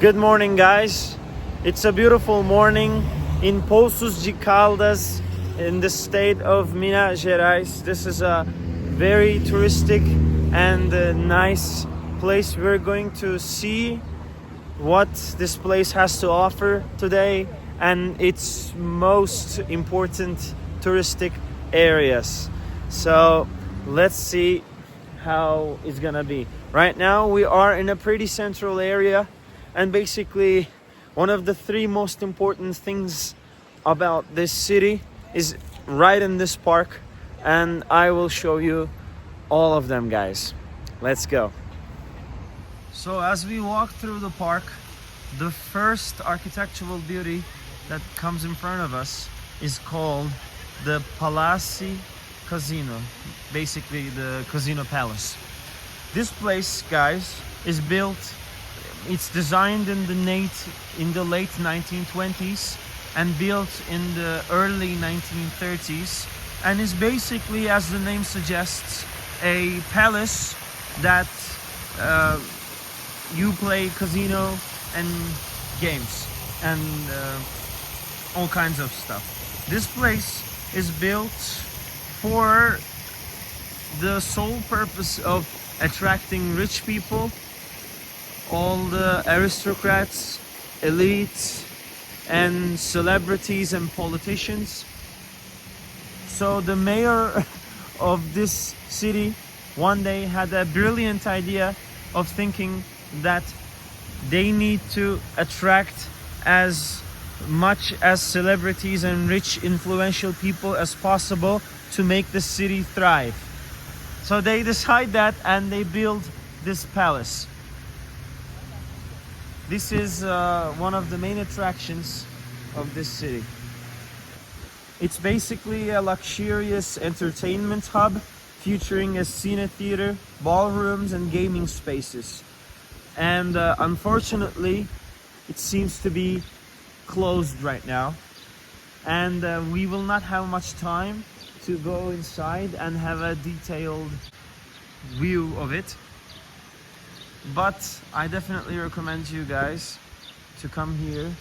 Good morning, guys. It's a beautiful morning in Poços de Caldas in the state of Minas Gerais. This is a very touristic and nice place. We're going to see what this place has to offer today and its most important touristic areas. So let's see how it's gonna be. Right now we are in a pretty central area, and basically one of the three most important things about this city is right in this park, and I will show you all of them, guys. Let's go. So as we walk through the park, the first architectural beauty that comes in front of us is called the Palazzo Casino, basically the Casino Palace. This place, guys, is built, it's designed in the late 1920s and built in the early 1930s, and is basically, as the name suggests, a palace that you play casino and games and all kinds of stuff. This place is built for the sole purpose of attracting rich people, all the aristocrats, elites, and celebrities and politicians. So the mayor of this city one day had a brilliant idea of thinking that they need to attract as much as celebrities and rich influential people as possible to make the city thrive. So they decide that, and they build this palace. This is one of the main attractions of this city. It's basically a luxurious entertainment hub featuring a cine theater, ballrooms, and gaming spaces. And unfortunately, it seems to be closed right now, and we will not have much time to go inside and have a detailed view of it, but I definitely recommend you guys to come here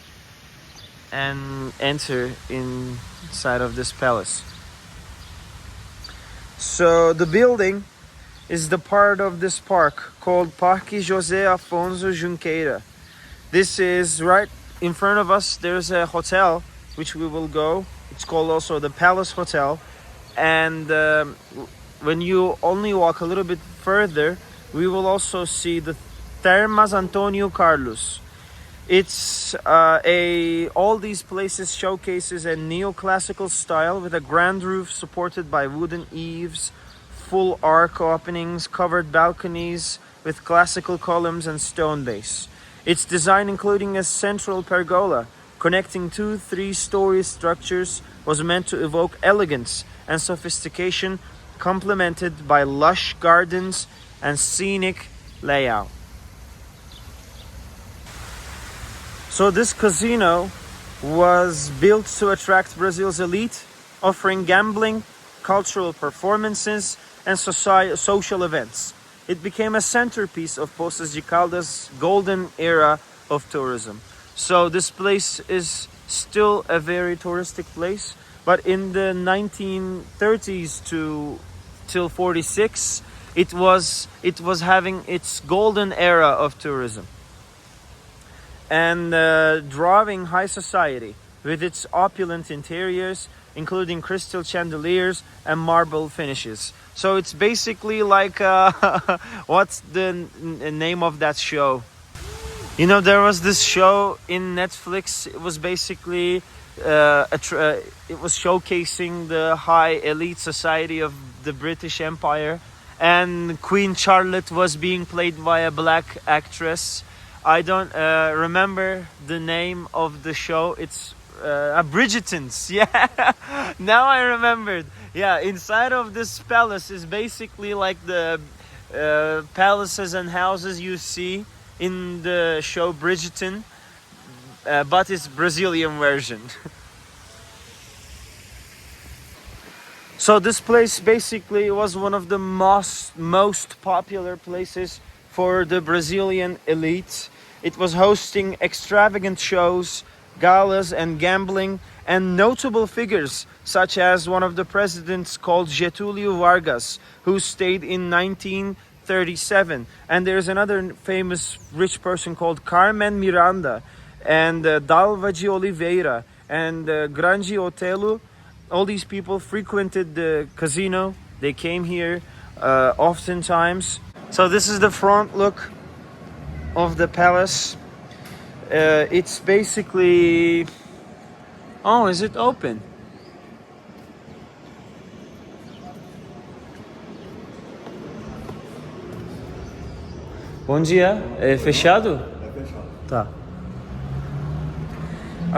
and enter inside of this palace. So the building is the part of this park called Parque José Afonso Junqueira. This is right in front of us. There's a hotel which we will go. It's called also the Palace Hotel. And when you only walk a little bit further, we will also see the Termas Antonio Carlos. It's all these places showcases a neoclassical style with a grand roof supported by wooden eaves, full arc openings, covered balconies with classical columns and stone base. Its design, including a central pergola connecting two 3-story structures, was meant to evoke elegance and sophistication, complemented by lush gardens and scenic layout. So this casino was built to attract Brazil's elite, offering gambling, cultural performances, and social events. It became a centerpiece of Poços de Caldas' golden era of tourism. So this place is still a very touristic place, but in the 1930s till 46, it was having its golden era of tourism and drawing high society with its opulent interiors, including crystal chandeliers and marble finishes. So it's basically like what's the name of that show? You know, there was this show in Netflix. It was basically it was showcasing the high elite society of the British Empire, and Queen Charlotte was being played by a black actress. I don't remember the name of the show. It's Bridgertons. Yeah, now I remembered. Yeah, inside of this palace is basically like the palaces and houses you see in the show Bridgerton, but it's Brazilian version. So this place basically was one of the most popular places for the Brazilian elite, It was hosting extravagant shows, galas, and gambling, and notable figures such as one of the presidents called Getúlio Vargas, who stayed in 1937. And there's another famous rich person called Carmen Miranda, and Dalva de Oliveira, and Grande Otelo. All these people frequented the casino. They came here oftentimes. So this is the front look of the palace. It's basically... Oh, is it open? Bom dia. É fechado? É fechado. Tá.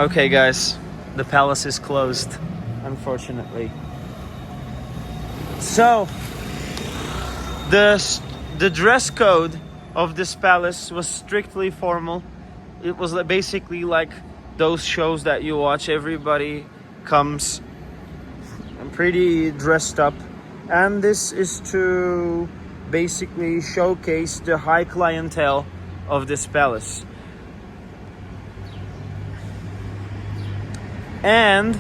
Okay, guys. The palace is closed, unfortunately. So, the dress code of this palace was strictly formal. It was basically like those shows that you watch. Everybody comes pretty dressed up, and this is to basically showcase the high clientele of this palace. And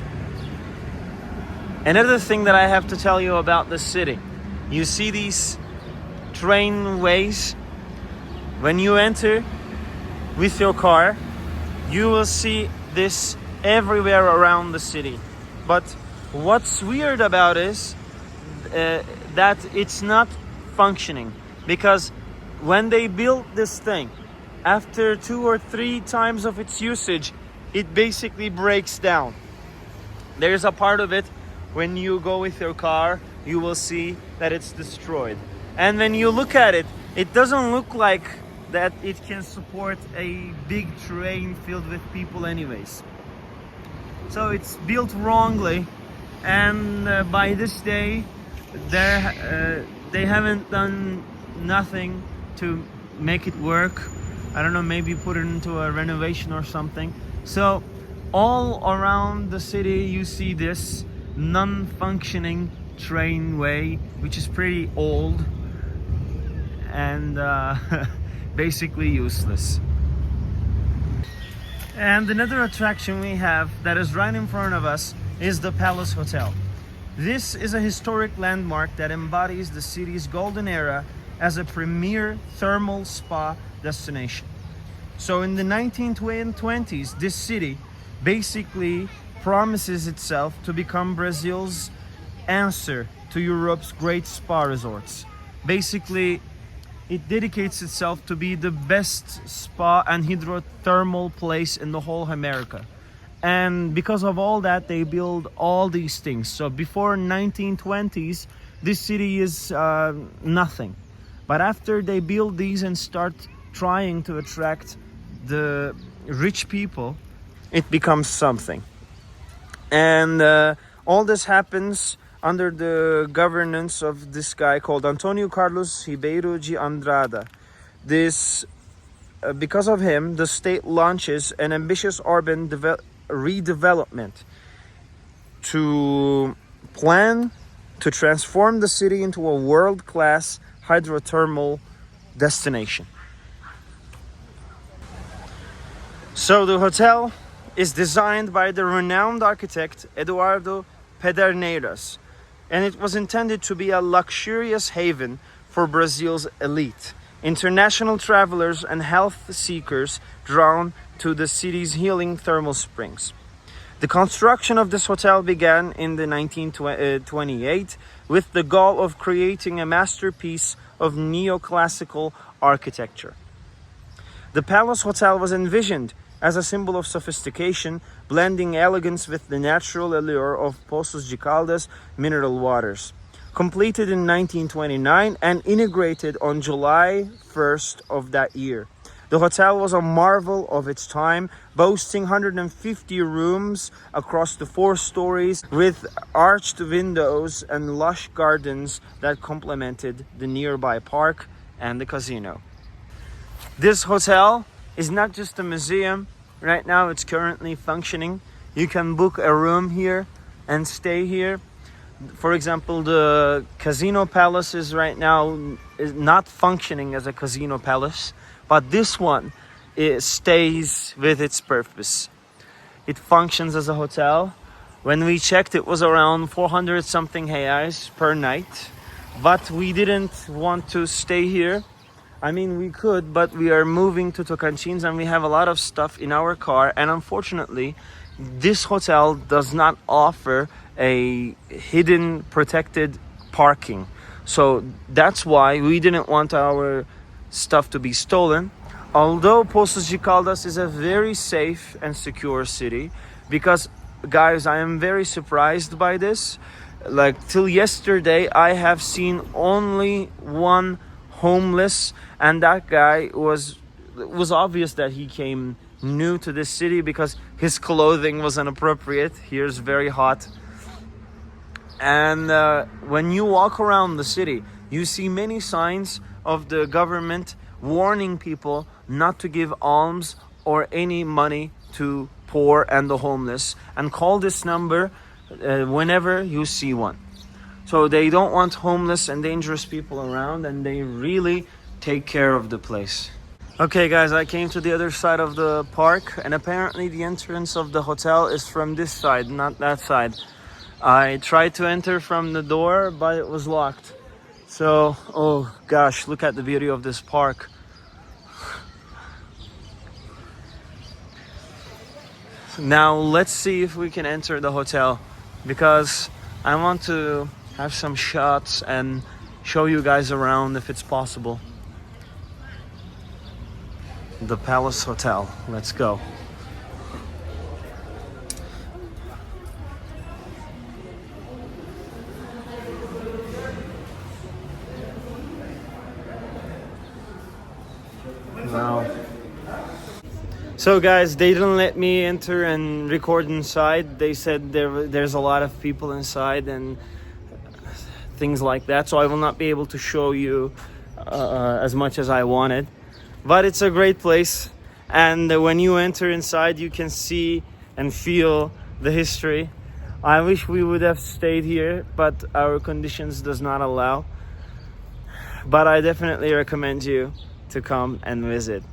another thing that I have to tell you about this city, you see these trainways. When you enter with your car, you will see this everywhere around the city. But what's weird about it is that it's not functioning, because when they built this thing, after 2 or 3 times of its usage, it basically breaks down. There's a part of it, when you go with your car, you will see that it's destroyed. And when you look at it, it doesn't look like that it can support a big train filled with people anyways. So it's built wrongly, and by this day they haven't done nothing to make it work. I don't know, maybe put it into a renovation or something. So all around the city you see this non-functioning trainway, which is pretty old and basically useless. And another attraction we have that is right in front of us is the Palace Hotel. This is a historic landmark that embodies the city's golden era as a premier thermal spa destination. So in the 1920s, this city basically promises itself to become Brazil's answer to Europe's great spa resorts. Basically, it dedicates itself to be the best spa and hydrothermal place in the whole America. And because of all that, they build all these things. So before 1920s, this city is nothing. But after they build these and start trying to attract the rich people, it becomes something. And all this happens under the governance of this guy called Antonio Carlos Ribeiro de Andrada. This, because of him, the state launches an ambitious urban redevelopment to plan to transform the city into a world-class hydrothermal destination. So the hotel is designed by the renowned architect Eduardo Pederneiras, and it was intended to be a luxurious haven for Brazil's elite, international travelers and health seekers drawn to the city's healing thermal springs. The construction of this hotel began in the 1928 with the goal of creating a masterpiece of neoclassical architecture. The Palace Hotel was envisioned as a symbol of sophistication, blending elegance with the natural allure of Poços de Caldas mineral waters. Completed in 1929 and integrated on July 1st of that year. The hotel was a marvel of its time, boasting 150 rooms across the 4 stories with arched windows and lush gardens that complemented the nearby park and the casino. This hotel is not just a museum. Right now it's currently functioning. You can book a room here and stay here. For example, the Casino Palace is right now is not functioning as a casino palace, but this one it stays with its purpose. It functions as a hotel. When we checked, it was around 400 something reais per night, but we didn't want to stay here. I mean, we could, but we are moving to Tocantins and we have a lot of stuff in our car, and unfortunately this hotel does not offer a hidden protected parking. So that's why we didn't want our stuff to be stolen. Although Poços de Caldas is a very safe and secure city, because guys, I am very surprised by this. Like till yesterday, I have seen only one homeless, and that guy was obvious that he came new to this city because his clothing was inappropriate. Here's very hot. And when you walk around the city, you see many signs of the government warning people not to give alms or any money to poor and the homeless, and call this number whenever you see one. So they don't want homeless and dangerous people around, and they really take care of the place. Okay guys, I came to the other side of the park, and apparently the entrance of the hotel is from this side, not that side. I tried to enter from the door, but it was locked. So, oh gosh, look at the beauty of this park. Now let's see if we can enter the hotel, because I want to have some shots and show you guys around if it's possible. The Palace Hotel. Let's go. Wow. So guys, they didn't let me enter and record inside. They said there's a lot of people inside and things like that, so I will not be able to show you as much as I wanted. But it's a great place, and when you enter inside you can see and feel the history. I wish we would have stayed here, but our conditions does not allow. But I definitely recommend you to come and visit.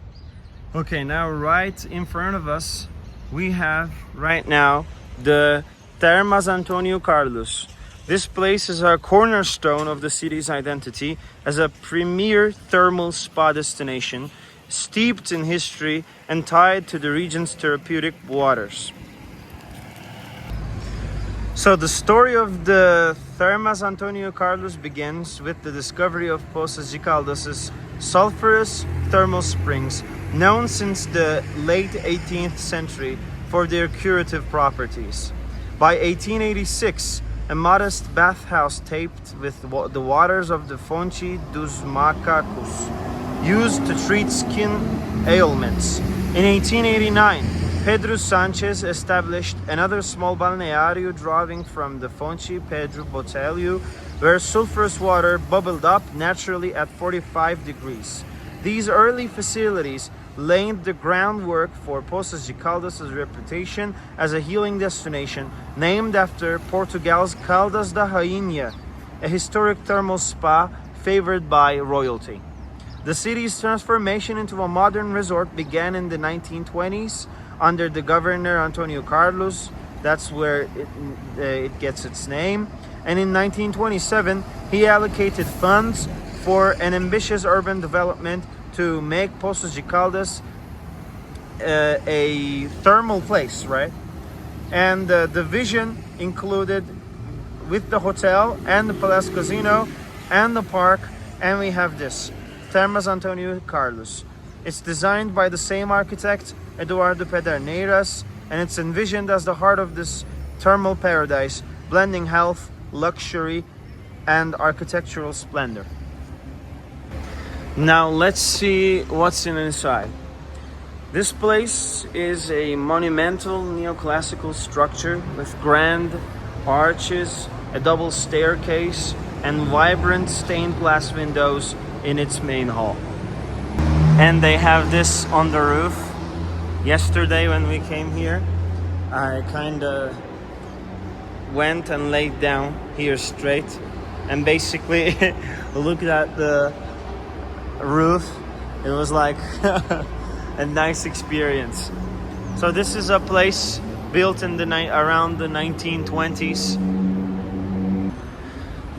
Okay, now right in front of us we have right now the Termas Antonio Carlos. This place is a cornerstone of the city's identity as a premier thermal spa destination, steeped in history and tied to the region's therapeutic waters. So the story of the Termas Antonio Carlos begins with the discovery of Poços de Caldas' sulfurous thermal springs, known since the late 18th century for their curative properties. By 1886, a modest bathhouse taped with the waters of the Fonte dos Macacos, used to treat skin ailments. In 1889, Pedro Sanchez established another small balneario drawing from the Fonte Pedro Botelho, where sulfurous water bubbled up naturally at 45 degrees. These early facilities laid the groundwork for Poços de Caldas' reputation as a healing destination, named after Portugal's Caldas da Rainha, a historic thermal spa favored by royalty. The city's transformation into a modern resort began in the 1920s under the governor Antonio Carlos. That's where it gets its name. And in 1927, he allocated funds for an ambitious urban development to make Poços de Caldas a thermal place, right? And the vision included with the hotel and the Palace Casino and the park, and we have this, Termas Antonio Carlos. It's designed by the same architect, Eduardo Pederneiras, and it's envisioned as the heart of this thermal paradise, blending health, luxury, and architectural splendor. Now let's see what's inside. This place is a monumental neoclassical structure with grand arches, a double staircase, and vibrant stained glass windows in its main hall. And they have this on the roof. Yesterday when we came here, I kinda went and laid down here straight and basically looked at the roof. It was like a nice experience. So this is a place built in around the 1920s.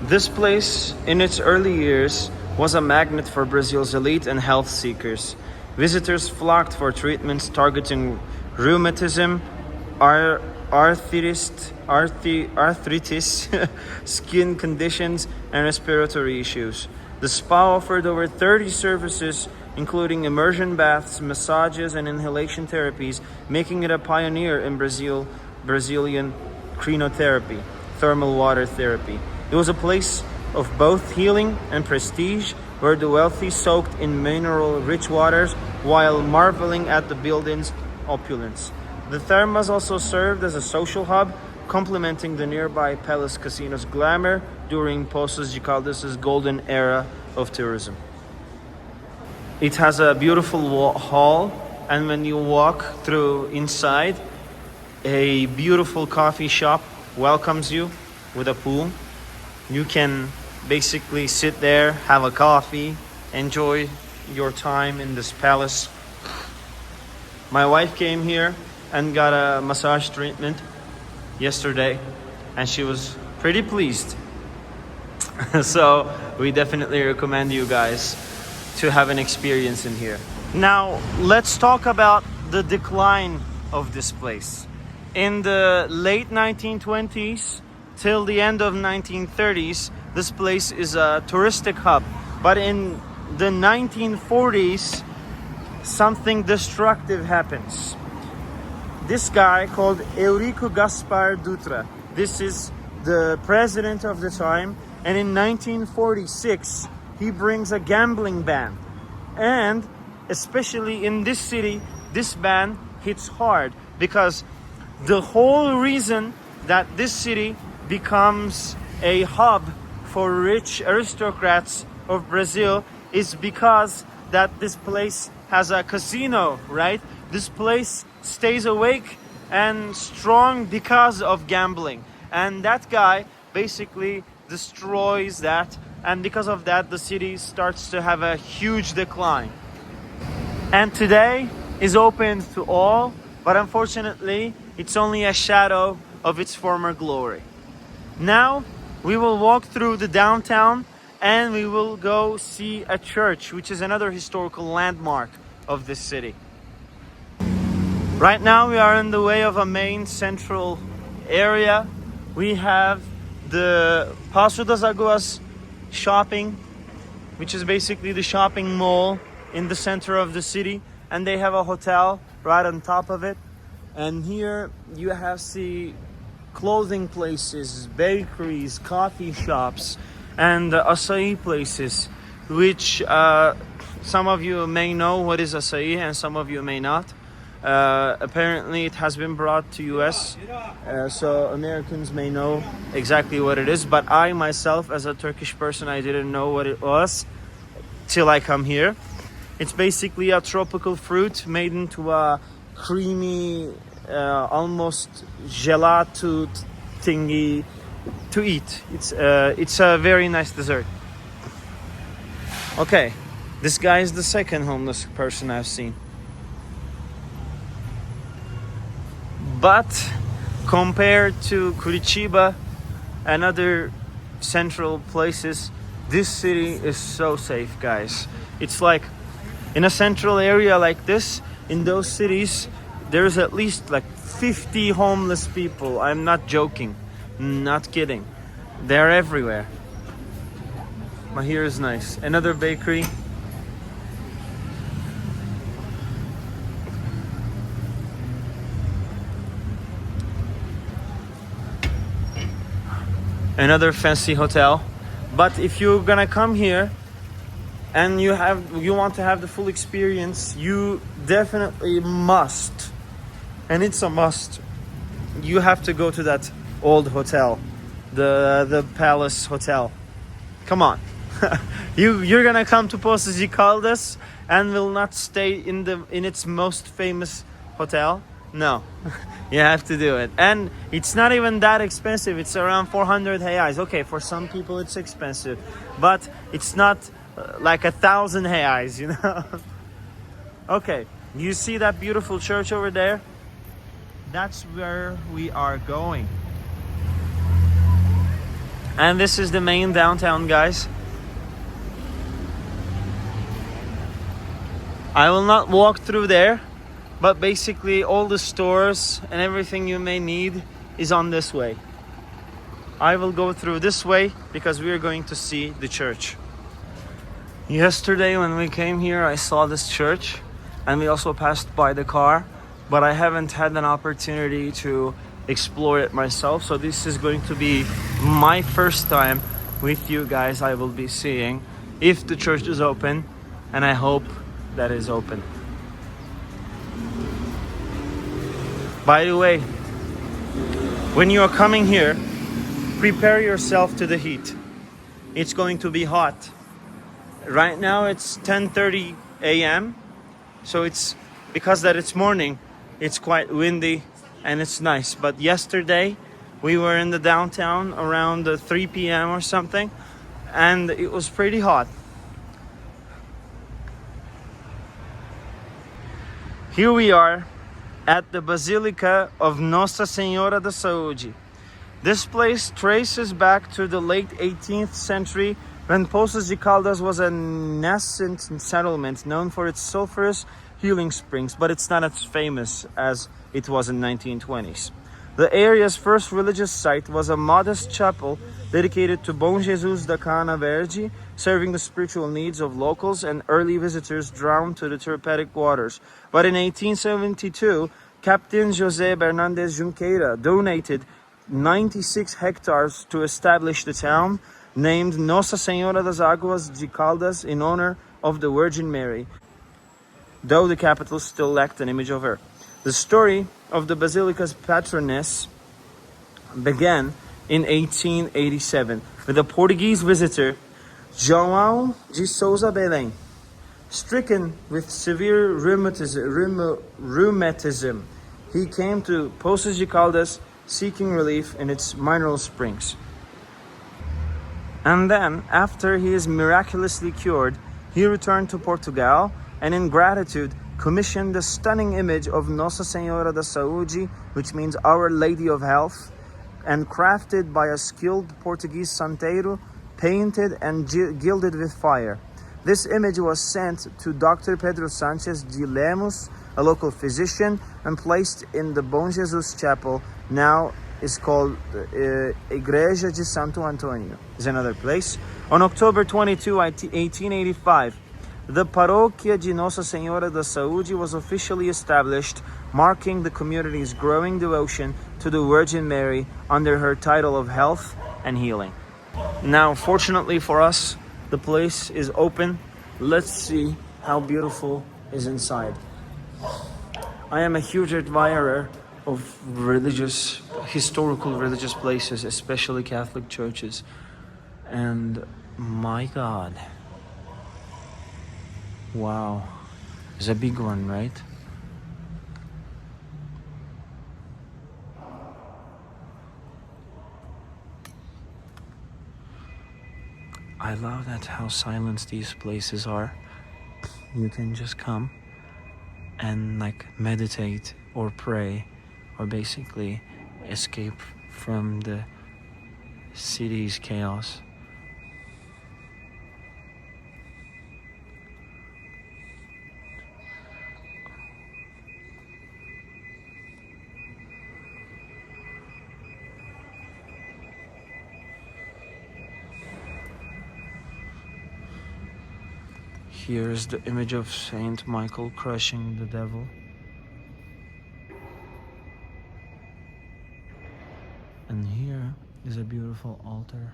This place, in its early years, was a magnet for Brazil's elite and health seekers. Visitors flocked for treatments targeting rheumatism, arthritis, skin conditions, and respiratory issues. The spa offered over 30 services, including immersion baths, massages, and inhalation therapies, making it a pioneer in Brazilian cryotherapy, thermal water therapy. It was a place of both healing and prestige, where the wealthy soaked in mineral-rich waters while marveling at the building's opulence. The thermas also served as a social hub, complementing the nearby Palace Casino's glamour during Poços de Caldas' golden era of tourism. It has a beautiful hall, and when you walk through inside, a beautiful coffee shop welcomes you with a pool. You can basically sit there, have a coffee, enjoy your time in this palace. My wife came here and got a massage treatment yesterday, and she was pretty pleased. So we definitely recommend you guys to have an experience in here. Now let's talk about the decline of this place. In the late 1920s till the end of 1930s, this place is a touristic hub. But in the 1940s, something destructive happens. This guy called Eurico Gaspar Dutra, this is the president of the time, and in 1946 he brings a gambling ban. And especially in this city, this ban hits hard, because the whole reason that this city becomes a hub for rich aristocrats of Brazil is because that this place has a casino, right? This place stays awake and strong because of gambling. And that guy basically destroys that, and because of that the city starts to have a huge decline. And today is open to all, but unfortunately it's only a shadow of its former glory. Now we will walk through the downtown and we will go see a church, which is another historical landmark of this city. Right now we are in the way of a main central area. We have the Poços das Águas shopping, which is basically the shopping mall in the center of the city, and they have a hotel right on top of it. And here you have clothing places, bakeries, coffee shops, and açaí places, which some of you may know what is açaí and some of you may not. Apparently it has been brought to US, so Americans may know exactly what it is, but I myself, as a Turkish person, I didn't know what it was till I come here. It's basically a tropical fruit made into a creamy, almost gelato thingy to eat. It's a very nice dessert. Okay, this guy is the second homeless person I've seen. But compared to Curitiba and other central places, this city is so safe, guys. It's like in a central area like this, in those cities, there's at least like 50 homeless people. I'm not joking, not kidding. They're everywhere. But here is nice. Another bakery. Another fancy hotel. But if you're gonna come here and you want to have the full experience, you definitely must, and it's a must, you have to go to that old hotel, the Palace Hotel. Come on. You're gonna come to Poços de Caldas and will not stay in its most famous hotel? No. You have to do it. And it's not even that expensive. It's around 400 reais. Okay, for some people it's expensive, but it's not like 1,000 reais, you know. Okay, You see that beautiful church over there? That's where we are going. And this is the main downtown, guys. I will not walk through there, but basically all the stores and everything you may need is on this way. I will go through this way because we are going to see the church. Yesterday when we came here, I saw this church and we also passed by the car, but I haven't had an opportunity to explore it myself. So this is going to be my first time with you guys. I will be seeing if the church is open, and I hope that is open. By the way, when you are coming here, prepare yourself to the heat. It's going to be hot. Right now it's 10:30 a.m. So it's because that it's morning, it's quite windy and it's nice. But yesterday we were in the downtown around 3 p.m. or something, and it was pretty hot. Here we are at the Basilica of Nossa Senhora da Saúde. This place traces back to the late 18th century when Poços de Caldas was a nascent settlement known for its sulfurous healing springs, but it's not as famous as it was in 1920s. The area's first religious site was a modest chapel dedicated to Bom Jesus da Cana Verde, serving the spiritual needs of locals and early visitors drawn to the therapeutic waters. But in 1872, Captain José Bernardes Junqueira donated 96 hectares to establish the town, named Nossa Senhora das Águas de Caldas in honor of the Virgin Mary, though the capital still lacked an image of her. The story of the basilica's patroness began in 1887 with a Portuguese visitor, João de Souza Belém. Stricken with severe rheumatism, he came to Poços de Caldas seeking relief in its mineral springs. And then, after he is miraculously cured, he returned to Portugal and in gratitude commissioned the stunning image of Nossa Senhora da Saúde, which means Our Lady of Health, and crafted by a skilled Portuguese santeiro, painted and gilded with fire. This image was sent to Dr. Pedro Sanchez de Lemos, a local physician, and placed in the Bom Jesus Chapel, now is called Igreja de Santo Antônio, is another place. On October 22, 1885, the Paróquia de Nossa Senhora da Saúde was officially established, marking the community's growing devotion to the Virgin Mary under her title of health and healing. Now, fortunately for us, the place is open. Let's see how beautiful is inside. I am a huge admirer of historical religious places, especially Catholic churches. And my God. Wow. It's a big one, right? I love that how silent these places are. You can just come and like meditate or pray or basically escape from the city's chaos. Here is the image of Saint Michael crushing the devil. And here is a beautiful altar.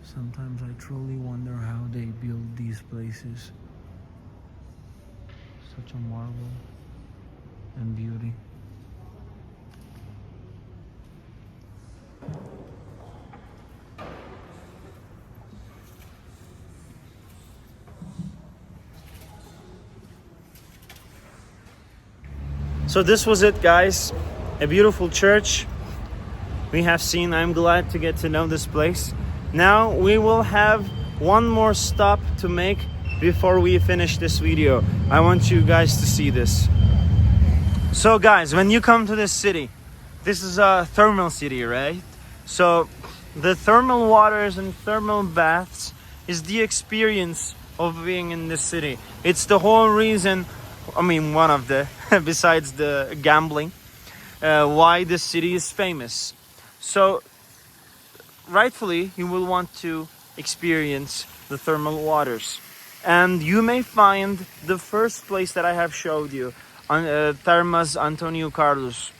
Sometimes I truly wonder how they build these places. Such a marvel and beauty. So this was it, guys. A beautiful church. we have seen. I'm glad to get to know this place. Now we will have one more stop to make before we finish this video. I want you guys to see this. So guys, when you come to this city, this is a thermal city, right? So the thermal waters and thermal baths is the experience of being in this city. It's the whole reason, I mean one of the, besides the gambling, why this city is famous. So rightfully you will want to experience the thermal waters. And you may find the first place that I have showed you, Termas Antonio Carlos.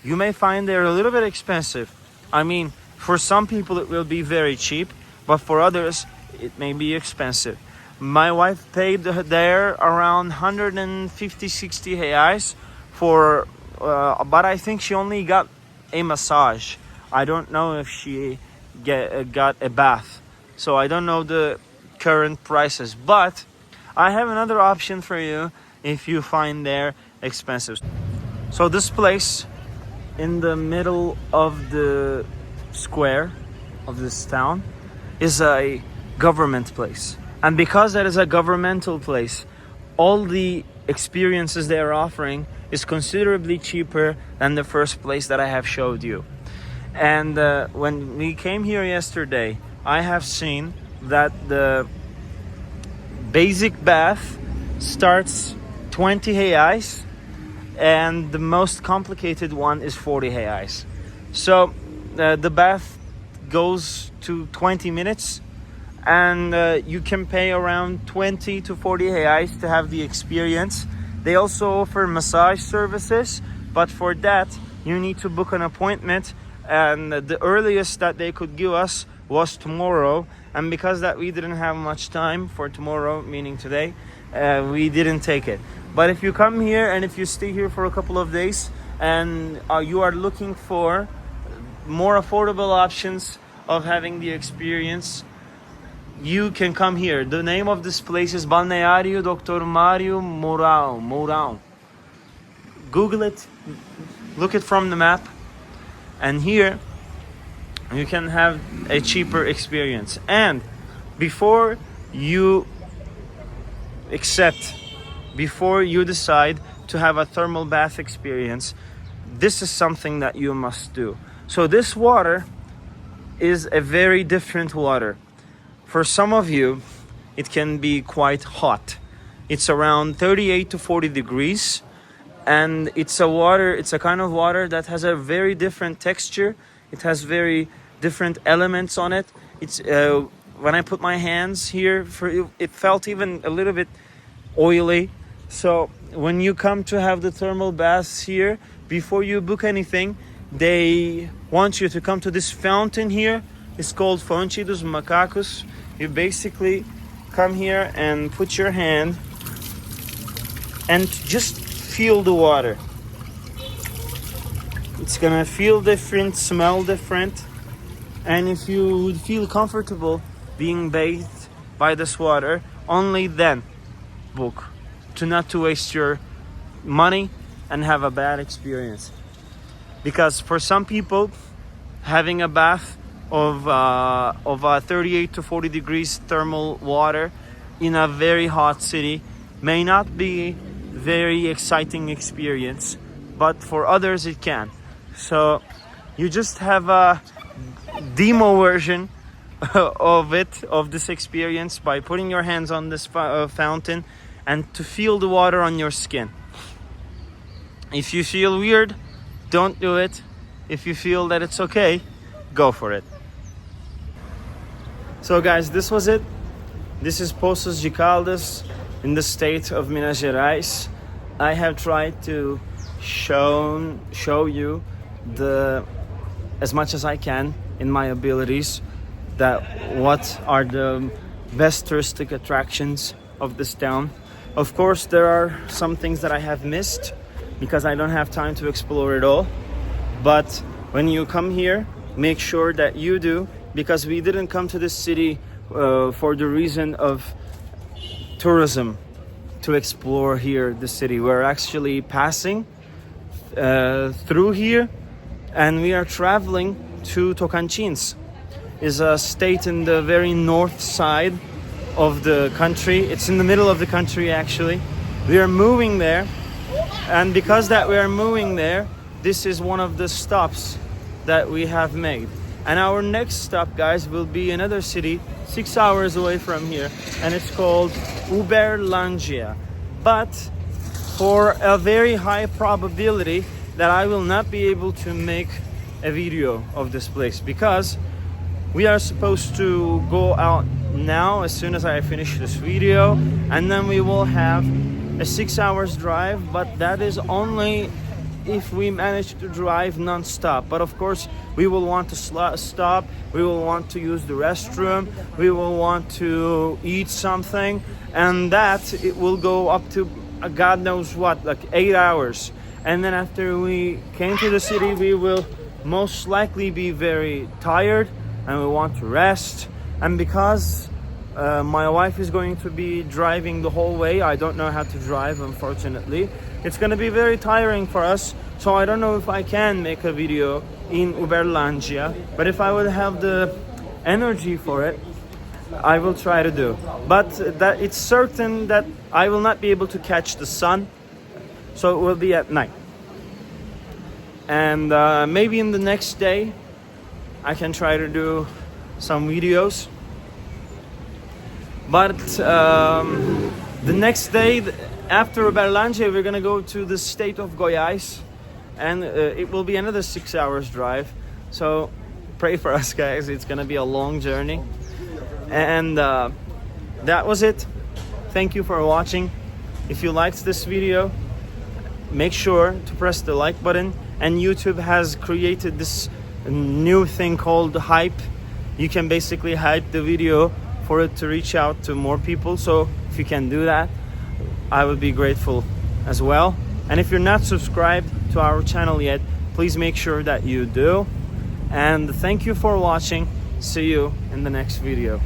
You may find they're a little bit expensive. I mean, for some people it will be very cheap, but for others it may be expensive. My wife paid there around 150-60 reais for, but I think she only got a massage. I don't know if she got a bath. So I don't know the current prices, but I have another option for you if you find they're expensive. So this place in the middle of the square of this town is a government place, and because that is a governmental place, all the experiences they are offering is considerably cheaper than the first place that I have showed you. And when we came here yesterday, I have seen that the basic bath starts 20 reais and the most complicated one is 40 reais. So the bath goes to 20 minutes and you can pay around 20 to 40 reais to have the experience. They also offer massage services, but for that you need to book an appointment, and the earliest that they could give us was tomorrow, and because that we didn't have much time for tomorrow, meaning today, we didn't take it. But if you come here and if you stay here for a couple of days and you are looking for more affordable options of having the experience, you can come here. The name of this place is Balneário Dr. Mário Mourão. Google it, look it from the map, and here you can have a cheaper experience. And before you decide to have a thermal bath experience, this is something that you must do. So this water is a very different water. For some of you, it can be quite hot. It's around 38 to 40 degrees. And it's a kind of water that has a very different texture. It has very different elements on it. It's when I put my hands here, it felt even a little bit oily. So when you come to have the thermal baths here, before you book anything, they want you to come to this fountain here. It's called Fonte dos Macacos. You basically come here and put your hand and just feel the water. It's gonna feel different, smell different, and if you would feel comfortable being bathed by this water, only then book, not to waste your money and have a bad experience. Because for some people, having a bath of 38 to 40 degrees thermal water in a very hot city may not be very exciting experience, but for others it can. So you just have a demo version of this experience by putting your hands on this fountain and to feel the water on your skin. If you feel weird, don't do it. If you feel that it's okay, go for it. So guys, this was it. This is Poços de Caldas in the state of Minas Gerais. I have tried to show you as much as I can in my abilities that what are the best touristic attractions of this town. Of course, there are some things that I have missed because I don't have time to explore it all. But when you come here, make sure that you do, because we didn't come to this city for the reason of tourism to explore here the city. We're actually passing through here, and we are traveling to Tocantins. Is a state in the very north side of the country. It's in the middle of the country actually. We are moving there, and because that we are moving there, this is one of the stops that we have made. And our next stop, guys, will be another city 6 hours away from here, and it's called Uberlândia. But for a very high probability that I will not be able to make a video of this place, because we are supposed to go out now as soon as I finish this video, and then we will have a 6 hours drive, but that is only if we manage to drive non-stop. But of course we will want to stop, we will want to use the restroom, we will want to eat something, and that it will go up to God knows what, like 8 hours. And then after we came to the city, we will most likely be very tired and we want to rest. And because my wife is going to be driving the whole way, I don't know how to drive, unfortunately. It's going to be very tiring for us, so I don't know if I can make a video in Uberlândia, but if I would have the energy for it, I will try to do. But that it's certain that I will not be able to catch the sun, so it will be at night. And maybe in the next day I can try to do some videos. But the next day after Uberlândia, we're gonna go to the state of Goiás, and it will be another 6 hours drive. So pray for us, guys. It's gonna be a long journey. And that was it. Thank you for watching. If you liked this video, make sure to press the like button. And YouTube has created this new thing called hype. You can basically hype the video for it to reach out to more people. So if you can do that, I would be grateful as well. And if you're not subscribed to our channel yet, please make sure that you do. And thank you for watching. See you in the next video.